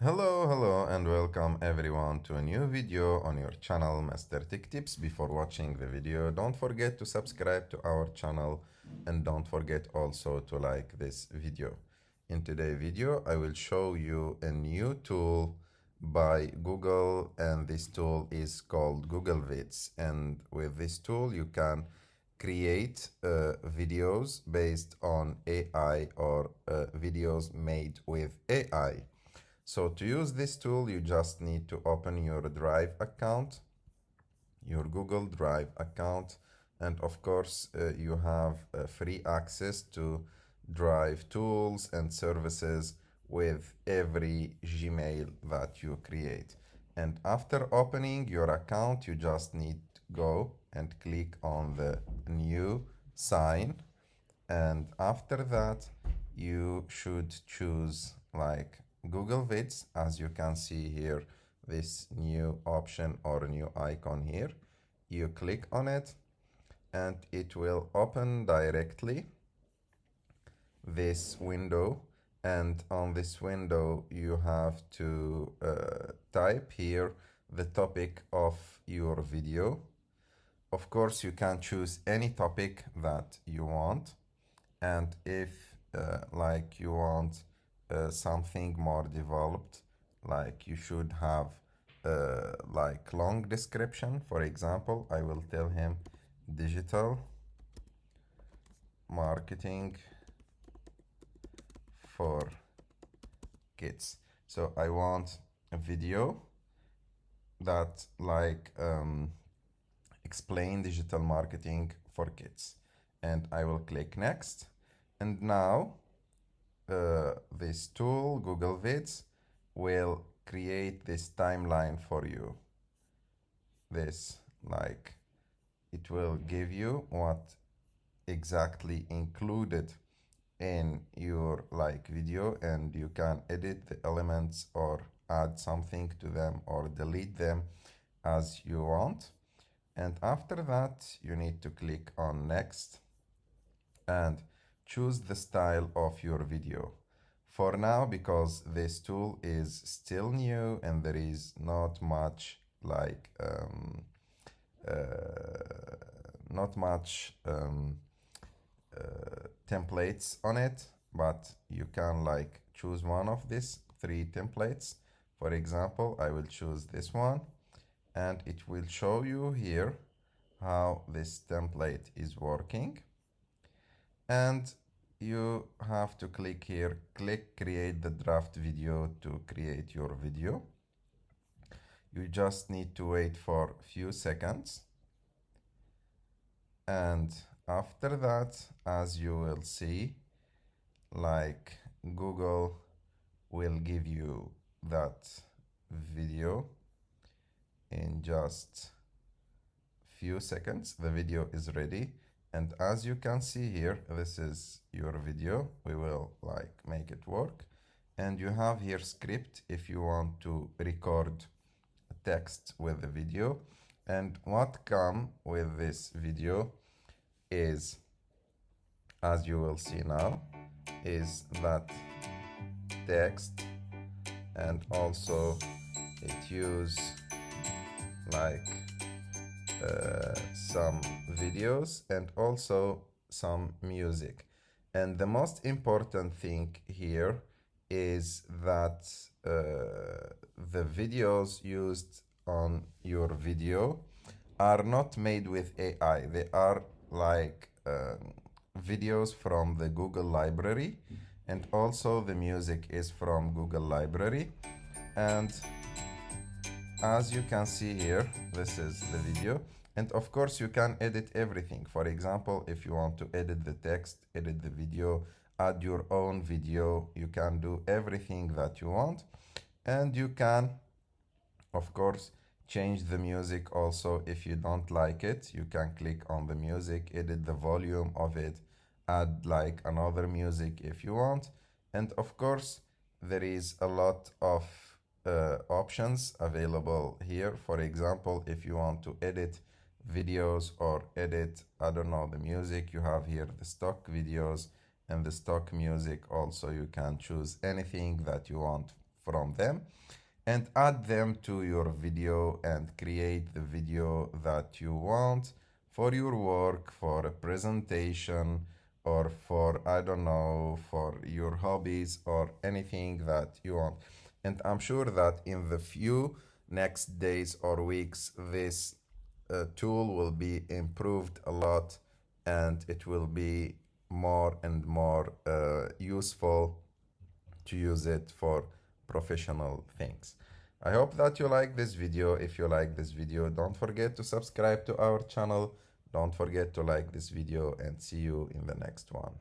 Hello, and welcome everyone to a new video on your channel, Master Tech Tips. Before watching the video, don't forget to subscribe to our channel and don't forget also to like this video. In today's video, I will show you a new tool by Google, and this tool is called Google VIDS. And with this tool, you can create videos based on AI or videos made with AI. So to use this tool, you just need to open your Drive account, your Google Drive account, and of course, you have free access to Drive tools and services with every Gmail that you create. And after opening your account, you just need to go and click on the new sign. And after that, you should choose like Google VIDS. As you can see here, this new option or new icon here. You click on it and it will open directly this window, and on this window you have to type here the topic of your video. Of course, you can choose any topic that you want, and if like you want something more developed, like you should have like long description. For example, I will tell him digital marketing for kids. So I want a video that like explain digital marketing for kids, and I will click next. And now this tool, Google VIDS, will create this timeline for you. This, like, it will give you what exactly included in your like video, and you can edit the elements or add something to them or delete them as you want. And after that, you need to click on next and choose the style of your video. For now, because this tool is still new and there is not much like templates on it, but you can like choose one of these three templates. For example, I will choose this one, and it will show you here how this template is working. And you have to click here, click create the draft video to create your video. You just need to wait for a few seconds. And after that, as you will see, like Google will give you that video in just few seconds. The video is ready, and as you can see here, this is your video. We will like make it work, and you have here script if you want to record text with the video. And what come with this video is, as you will see now, is that text, and also it use like some videos and also some music. And the most important thing here is that the videos used on your video are not made with AI. They are like videos from the Google library, and also the music is from Google library. And as you can see here, this is the video, and of course you can edit everything. For example, if you want to edit the text, edit the video, add your own video, you can do everything that you want. And you can, of course, change the music also. If you don't like it, you can click on the music, edit the volume of it, add like another music if you want. And of course, there is a lot of options available here. For example, if you want to edit videos or edit, I don't know, the music, you have here the stock videos and the stock music. Also, you can choose anything that you want from them and add them to your video and create the video that you want for your work, for a presentation, or for, I don't know, for your hobbies or anything that you want. And I'm sure that in the few next days or weeks, this tool will be improved a lot and it will be more and more useful to use it for professional things. I hope that you like this video. If you like this video, don't forget to subscribe to our channel. Don't forget to like this video and see you in the next one.